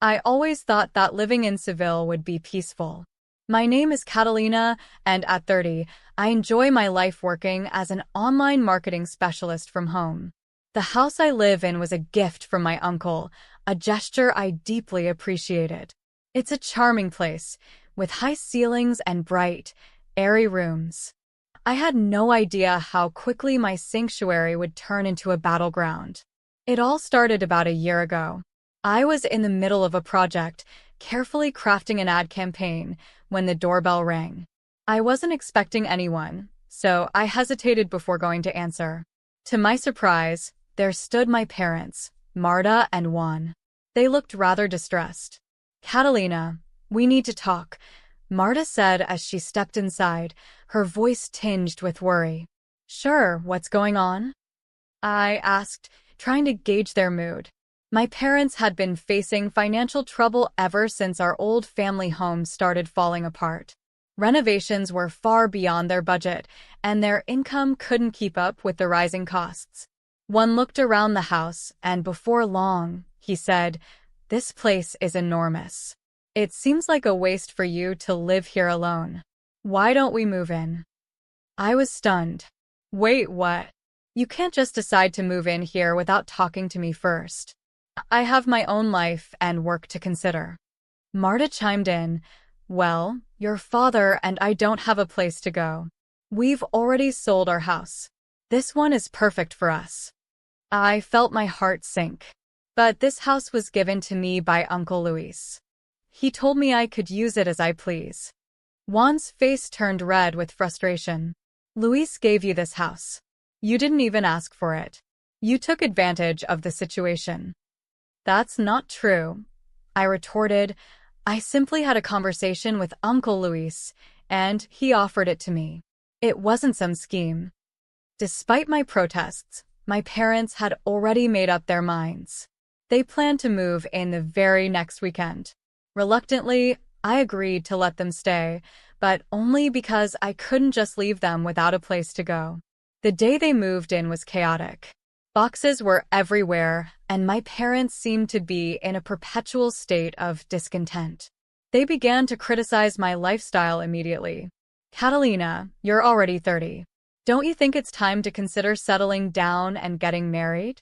I always thought that living in Seville would be peaceful. My name is Catalina, and at 30, I enjoy my life working as an online marketing specialist from home. The house I live in was a gift from my uncle, a gesture I deeply appreciated. It's a charming place, with high ceilings and bright, airy rooms. I had no idea how quickly my sanctuary would turn into a battleground. It all started about a year ago. I was in the middle of a project, carefully crafting an ad campaign, when the doorbell rang. I wasn't expecting anyone, so I hesitated before going to answer. To my surprise, there stood my parents, Marta and Juan. They looked rather distressed. "Catalina, we need to talk," Marta said as she stepped inside, her voice tinged with worry. "Sure, what's going on?" I asked, trying to gauge their mood. My parents had been facing financial trouble ever since our old family home started falling apart. Renovations were far beyond their budget, and their income couldn't keep up with the rising costs. One looked around the house, and before long, he said, "This place is enormous. It seems like a waste for you to live here alone. Why don't we move in?" I was stunned. "Wait, what? You can't just decide to move in here without talking to me first. I have my own life and work to consider." Marta chimed in, "Well, your father and I don't have a place to go. We've already sold our house. This one is perfect for us." I felt my heart sink. But this house was given to me by Uncle Luis. He told me I could use it as I please. Juan's face turned red with frustration. "Luis gave you this house. You didn't even ask for it. You took advantage of the situation." "That's not true," I retorted. "I simply had a conversation with Uncle Luis, and he offered it to me. It wasn't some scheme." Despite my protests, my parents had already made up their minds. They planned to move in the very next weekend. Reluctantly, I agreed to let them stay, but only because I couldn't just leave them without a place to go. The day they moved in was chaotic. Boxes were everywhere, and my parents seemed to be in a perpetual state of discontent. They began to criticize my lifestyle immediately. "Catalina, you're already 30. Don't you think it's time to consider settling down and getting married?"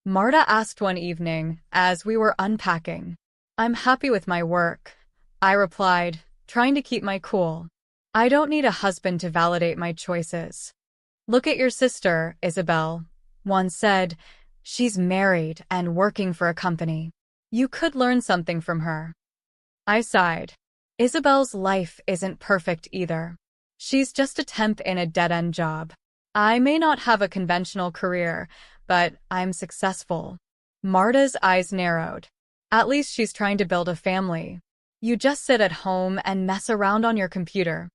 Marta asked one evening as we were unpacking. "I'm happy with my work," I replied, trying to keep my cool. "I don't need a husband to validate my choices." "Look at your sister, Isabel," one said. "She's married and working for a company. You could learn something from her." I sighed. Isabel's life isn't perfect either. She's just a temp in a dead-end job. I may not have a conventional career, but I'm successful. Marta's eyes narrowed. "At least she's trying to build a family. You just sit at home and mess around on your computer."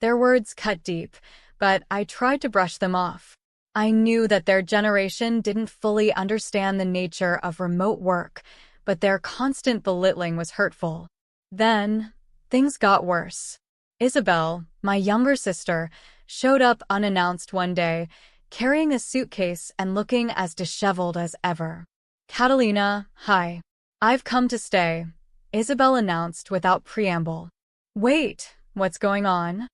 Their words cut deep, but I tried to brush them off. I knew that their generation didn't fully understand the nature of remote work, but their constant belittling was hurtful. Then, things got worse. Isabel, my younger sister, showed up unannounced one day, carrying a suitcase and looking as disheveled as ever. "Catalina, hi. I've come to stay," Isabel announced without preamble. "Wait, what's going on?"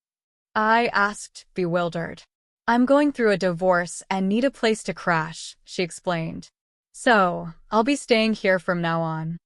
I asked, bewildered. "I'm going through a divorce and need a place to crash," she explained. "So, I'll be staying here from now on."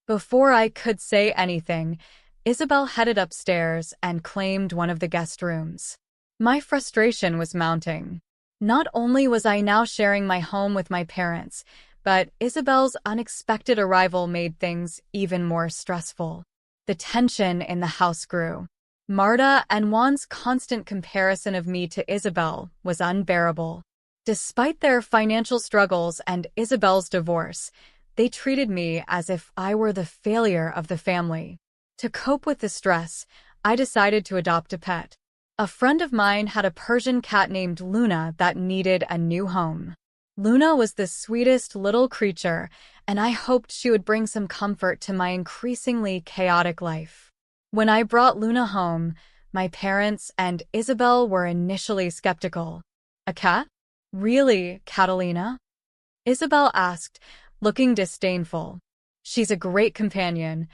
Before I could say anything, Isabel headed upstairs and claimed one of the guest rooms. My frustration was mounting. Not only was I now sharing my home with my parents, but Isabel's unexpected arrival made things even more stressful. The tension in the house grew. Marta and Juan's constant comparison of me to Isabel was unbearable. Despite their financial struggles and Isabel's divorce, they treated me as if I were the failure of the family. To cope with the stress, I decided to adopt a pet. A friend of mine had a Persian cat named Luna that needed a new home. Luna was the sweetest little creature, and I hoped she would bring some comfort to my increasingly chaotic life. When I brought Luna home, my parents and Isabel were initially skeptical. "A cat? Really, Catalina?" Isabel asked, looking disdainful. She's a great companion,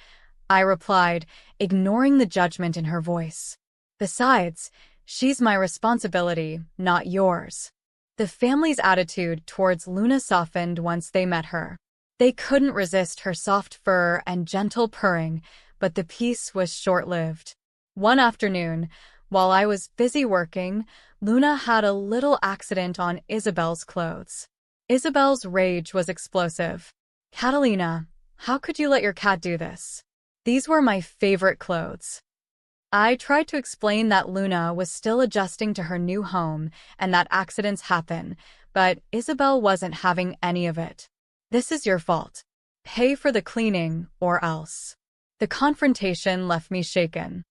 I replied, ignoring the judgment in her voice. Besides, she's my responsibility, not yours. The family's attitude towards Luna softened once they met her. They couldn't resist her soft fur and gentle purring, but the peace was short-lived. One afternoon, while I was busy working, Luna had a little accident on Isabel's clothes. Isabel's rage was explosive. Catalina, how could you let your cat do this? These were my favorite clothes. I tried to explain that Luna was still adjusting to her new home and that accidents happen, but Isabel wasn't having any of it. This is your fault. Pay for the cleaning or else. The confrontation left me shaken.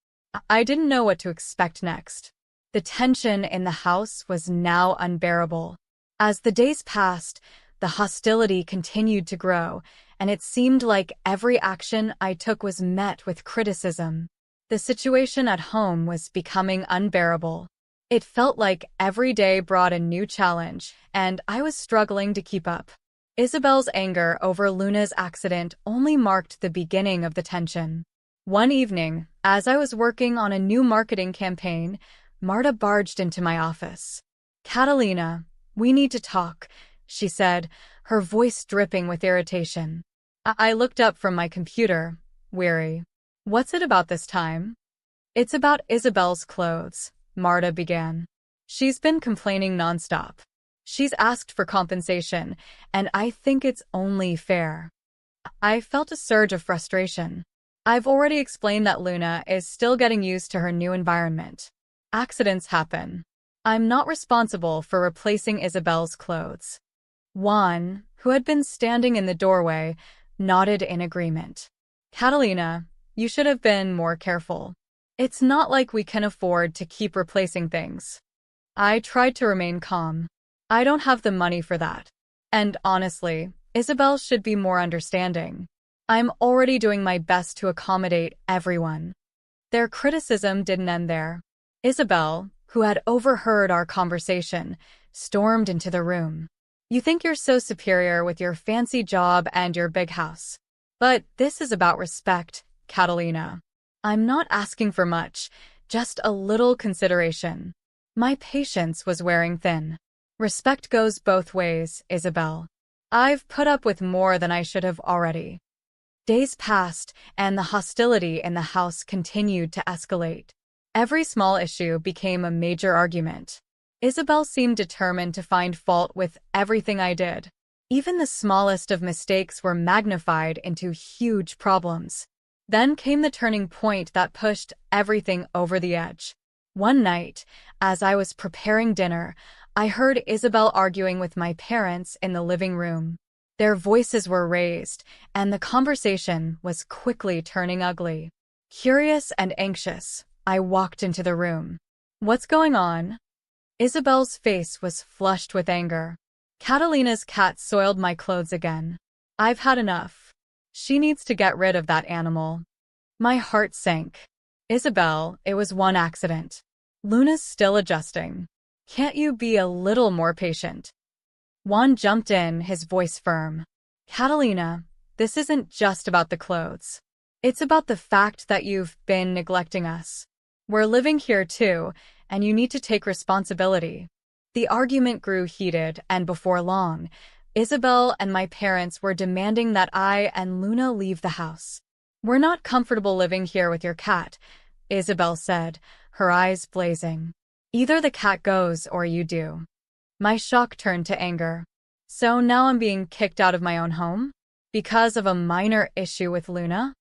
I didn't know what to expect next. The tension in the house was now unbearable. As the days passed, the hostility continued to grow, and it seemed like every action I took was met with criticism. The situation at home was becoming unbearable. It felt like every day brought a new challenge, and I was struggling to keep up. Isabel's anger over Luna's accident only marked the beginning of the tension. One evening, as I was working on a new marketing campaign, Marta barged into my office. "Catalina, we need to talk," she said, her voice dripping with irritation. I looked up from my computer, weary. "What's it about this time?" "It's about Isabel's clothes," Marta began. "She's been complaining nonstop. She's asked for compensation, and I think it's only fair." I felt a surge of frustration. I've already explained that Luna is still getting used to her new environment. Accidents happen. I'm not responsible for replacing Isabel's clothes. Juan, who had been standing in the doorway, nodded in agreement. "Catalina, you should have been more careful. It's not like we can afford to keep replacing things." I tried to remain calm. I don't have the money for that. And honestly, Isabel should be more understanding. I'm already doing my best to accommodate everyone. Their criticism didn't end there. Isabel, who had overheard our conversation, stormed into the room. "You think you're so superior with your fancy job and your big house. But this is about respect, Catalina. I'm not asking for much, just a little consideration." My patience was wearing thin. "Respect goes both ways, Isabel. I've put up with more than I should have already." Days passed, and the hostility in the house continued to escalate. Every small issue became a major argument. Isabel seemed determined to find fault with everything I did. Even the smallest of mistakes were magnified into huge problems. Then came the turning point that pushed everything over the edge. One night, as I was preparing dinner, I heard Isabel arguing with my parents in the living room. Their voices were raised, and the conversation was quickly turning ugly. Curious and anxious, I walked into the room. "What's going on?" Isabel's face was flushed with anger. "Catalina's cat soiled my clothes again. I've had enough. She needs to get rid of that animal." My heart sank. "Isabel, it was one accident. Luna's still adjusting. Can't you be a little more patient?" Juan jumped in, his voice firm. "Catalina, this isn't just about the clothes. It's about the fact that you've been neglecting us. We're living here too, and you need to take responsibility." The argument grew heated, and before long, Isabel and my parents were demanding that I and Luna leave the house. "We're not comfortable living here with your cat," Isabel said, her eyes blazing. "Either the cat goes or you do." My shock turned to anger. So now I'm being kicked out of my own home? Because of a minor issue with Luna?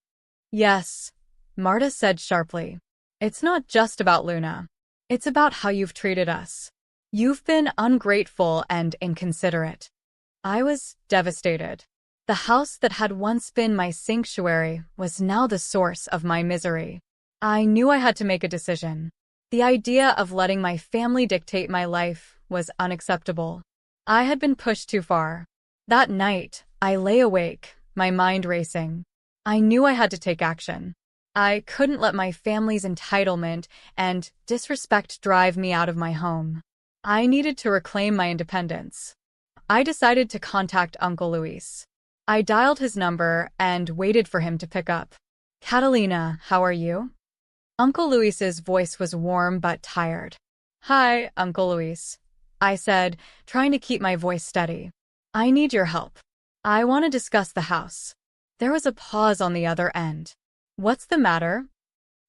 "Yes," Marta said sharply. "It's not just about Luna. It's about how you've treated us. You've been ungrateful and inconsiderate." I was devastated. The house that had once been my sanctuary was now the source of my misery. I knew I had to make a decision. The idea of letting my family dictate my life was unacceptable. I had been pushed too far. That night, I lay awake, my mind racing. I knew I had to take action. I couldn't let my family's entitlement and disrespect drive me out of my home. I needed to reclaim my independence. I decided to contact Uncle Luis. I dialed his number and waited for him to pick up. Catalina, how are you? Uncle Luis's voice was warm but tired. Hi, Uncle Luis, I said, trying to keep my voice steady. I need your help. I want to discuss the house. There was a pause on the other end. What's the matter?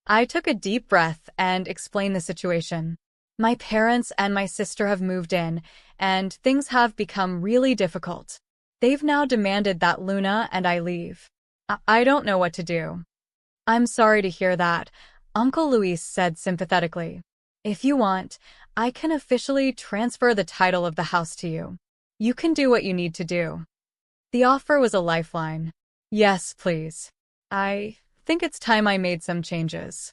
I took a deep breath and explained the situation. My parents and my sister have moved in, and things have become really difficult. They've now demanded that Luna and I leave. I don't know what to do. I'm sorry to hear that, Uncle Luis said sympathetically. If you want, I can officially transfer the title of the house to you. You can do what you need to do. The offer was a lifeline. Yes, please. I think it's time I made some changes.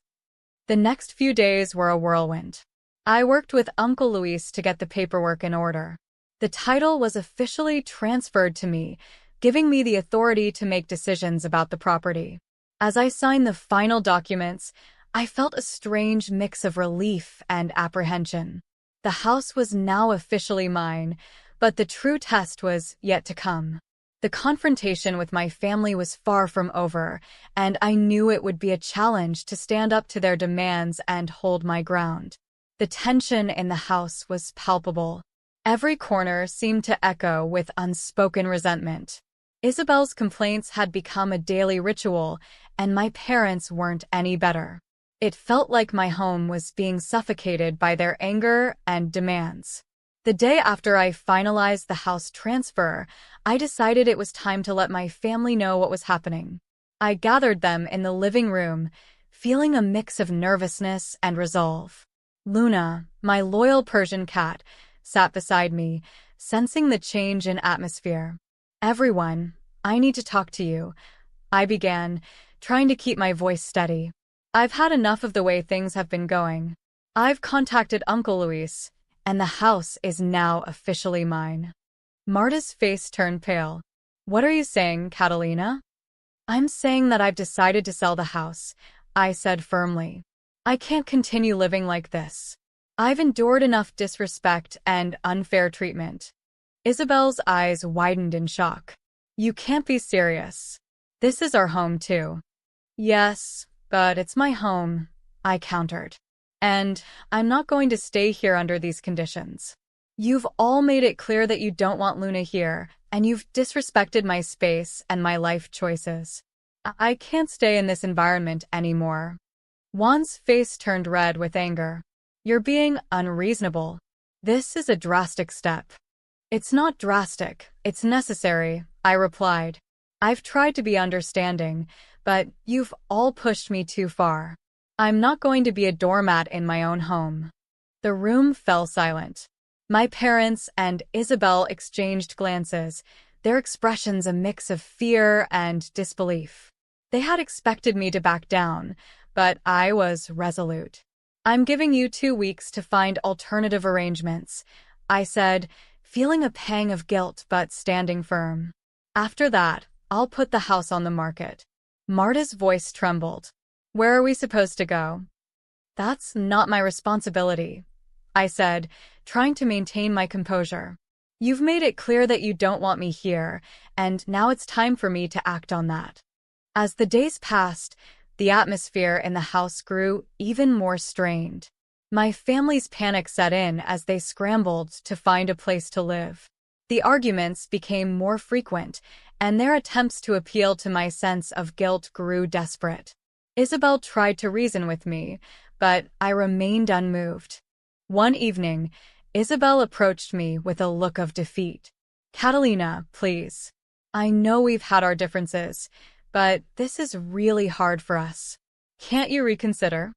The next few days were a whirlwind. I worked with Uncle Luis to get the paperwork in order. The title was officially transferred to me, giving me the authority to make decisions about the property. As I signed the final documents, I felt a strange mix of relief and apprehension. The house was now officially mine, but the true test was yet to come. The confrontation with my family was far from over, and I knew it would be a challenge to stand up to their demands and hold my ground. The tension in the house was palpable. Every corner seemed to echo with unspoken resentment. Isabel's complaints had become a daily ritual, and my parents weren't any better. It felt like my home was being suffocated by their anger and demands. The day after I finalized the house transfer, I decided it was time to let my family know what was happening. I gathered them in the living room, feeling a mix of nervousness and resolve. Luna, my loyal Persian cat, sat beside me, sensing the change in atmosphere. Everyone, I need to talk to you, I began, trying to keep my voice steady. I've had enough of the way things have been going. I've contacted Uncle Luis, and the house is now officially mine. Marta's face turned pale. What are you saying, Catalina? I'm saying that I've decided to sell the house, I said firmly. I can't continue living like this. I've endured enough disrespect and unfair treatment. Isabel's eyes widened in shock. You can't be serious. This is our home too. Yes, but it's my home, I countered. And I'm not going to stay here under these conditions. You've all made it clear that you don't want Luna here, and you've disrespected my space and my life choices. I can't stay in this environment anymore. Juan's face turned red with anger. You're being unreasonable. This is a drastic step. It's not drastic, it's necessary, I replied. I've tried to be understanding, but you've all pushed me too far. I'm not going to be a doormat in my own home. The room fell silent. My parents and Isabel exchanged glances, their expressions a mix of fear and disbelief. They had expected me to back down, but I was resolute. I'm giving you 2 weeks to find alternative arrangements, I said, feeling a pang of guilt but standing firm. After that, I'll put the house on the market. Marta's voice trembled. Where are we supposed to go? That's not my responsibility, I said, trying to maintain my composure. You've made it clear that you don't want me here, and now it's time for me to act on that. As the days passed, the atmosphere in the house grew even more strained. My family's panic set in as they scrambled to find a place to live. The arguments became more frequent, and their attempts to appeal to my sense of guilt grew desperate. Isabel tried to reason with me, but I remained unmoved. One evening, Isabel approached me with a look of defeat. Catalina, please. I know we've had our differences, but this is really hard for us. Can't you reconsider?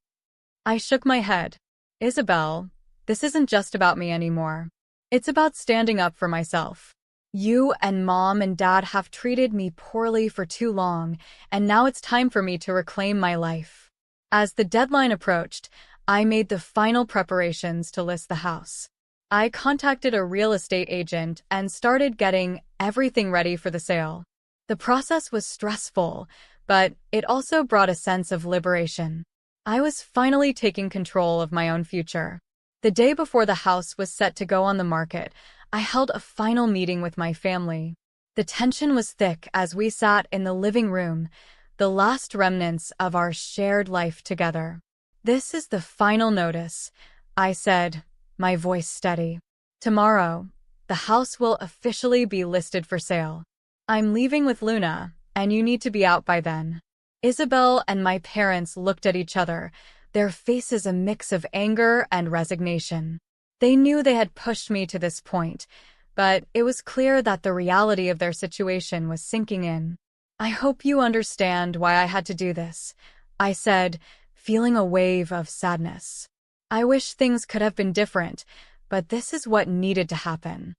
I shook my head. Isabel, this isn't just about me anymore. It's about standing up for myself. You and Mom and Dad have treated me poorly for too long, and now it's time for me to reclaim my life. As the deadline approached, I made the final preparations to list the house. I contacted a real estate agent and started getting everything ready for the sale. The process was stressful, but it also brought a sense of liberation. I was finally taking control of my own future. The day before the house was set to go on the market, I held a final meeting with my family. The tension was thick as we sat in the living room, the last remnants of our shared life together. "This is the final notice," I said, my voice steady. "Tomorrow, the house will officially be listed for sale. I'm leaving with Luna, and you need to be out by then." Isabel and my parents looked at each other, their faces a mix of anger and resignation. They knew they had pushed me to this point, but it was clear that the reality of their situation was sinking in. "I hope you understand why I had to do this," I said, feeling a wave of sadness. "I wish things could have been different, but this is what needed to happen."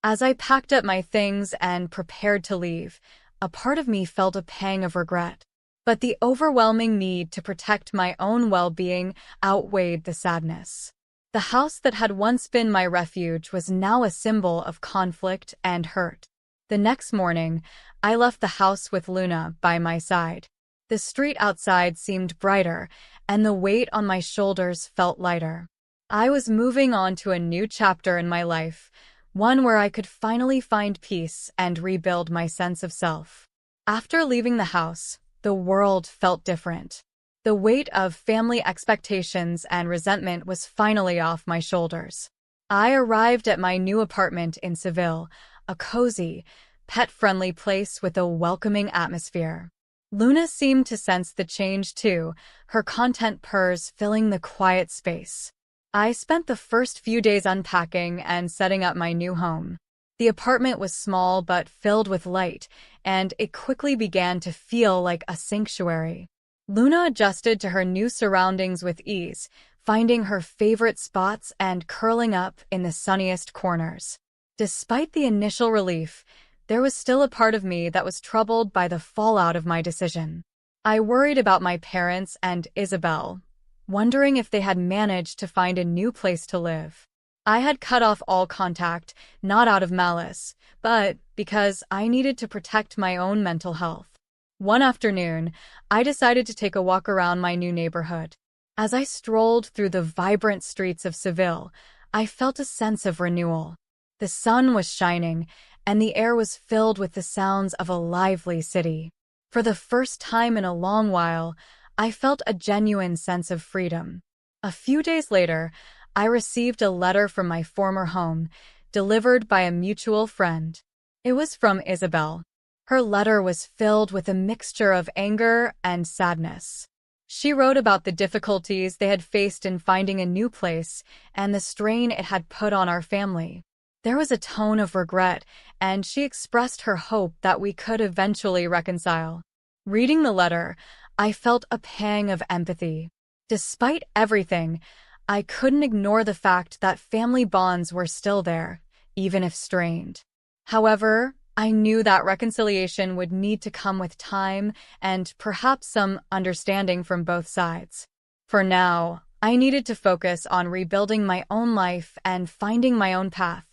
As I packed up my things and prepared to leave, a part of me felt a pang of regret. But the overwhelming need to protect my own well-being outweighed the sadness. The house that had once been my refuge was now a symbol of conflict and hurt. The next morning, I left the house with Luna by my side. The street outside seemed brighter, and the weight on my shoulders felt lighter. I was moving on to a new chapter in my life, one where I could finally find peace and rebuild my sense of self. After leaving the house, the world felt different. The weight of family expectations and resentment was finally off my shoulders. I arrived at my new apartment in Seville, a cozy, pet-friendly place with a welcoming atmosphere. Luna seemed to sense the change too, her content purrs filling the quiet space. I spent the first few days unpacking and setting up my new home. The apartment was small but filled with light, and it quickly began to feel like a sanctuary. Luna adjusted to her new surroundings with ease, finding her favorite spots and curling up in the sunniest corners. Despite the initial relief, there was still a part of me that was troubled by the fallout of my decision. I worried about my parents and Isabel, wondering if they had managed to find a new place to live. I had cut off all contact, not out of malice, but because I needed to protect my own mental health. One afternoon, I decided to take a walk around my new neighborhood. As I strolled through the vibrant streets of Seville, I felt a sense of renewal. The sun was shining, and the air was filled with the sounds of a lively city. For the first time in a long while, I felt a genuine sense of freedom. A few days later, I received a letter from my former home, delivered by a mutual friend. It was from Isabel. Her letter was filled with a mixture of anger and sadness. She wrote about the difficulties they had faced in finding a new place and the strain it had put on our family. There was a tone of regret, and she expressed her hope that we could eventually reconcile. Reading the letter, I felt a pang of empathy. Despite everything, I couldn't ignore the fact that family bonds were still there, even if strained. However, I knew that reconciliation would need to come with time and perhaps some understanding from both sides. For now, I needed to focus on rebuilding my own life and finding my own path.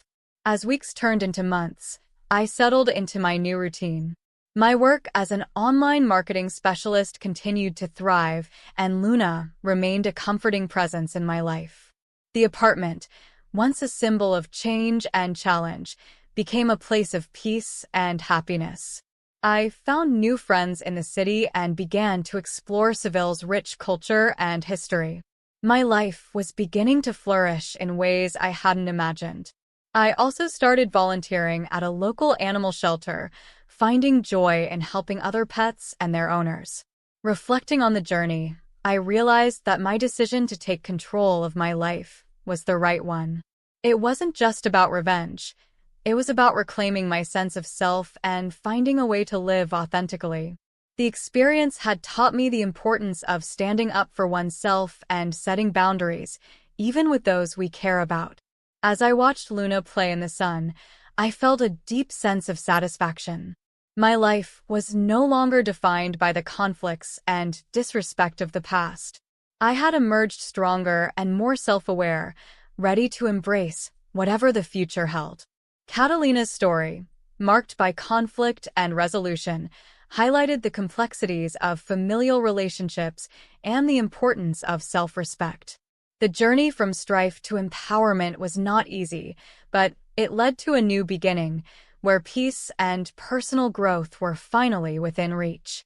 As weeks turned into months, I settled into my new routine. My work as an online marketing specialist continued to thrive, and Luna remained a comforting presence in my life. The apartment, once a symbol of change and challenge, became a place of peace and happiness. I found new friends in the city and began to explore Seville's rich culture and history. My life was beginning to flourish in ways I hadn't imagined. I also started volunteering at a local animal shelter, finding joy in helping other pets and their owners. Reflecting on the journey, I realized that my decision to take control of my life was the right one. It wasn't just about revenge. It was about reclaiming my sense of self and finding a way to live authentically. The experience had taught me the importance of standing up for oneself and setting boundaries, even with those we care about. As I watched Luna play in the sun, I felt a deep sense of satisfaction. My life was no longer defined by the conflicts and disrespect of the past. I had emerged stronger and more self-aware, ready to embrace whatever the future held. Catalina's story, marked by conflict and resolution, highlighted the complexities of familial relationships and the importance of self-respect. The journey from strife to empowerment was not easy, but it led to a new beginning, where peace and personal growth were finally within reach.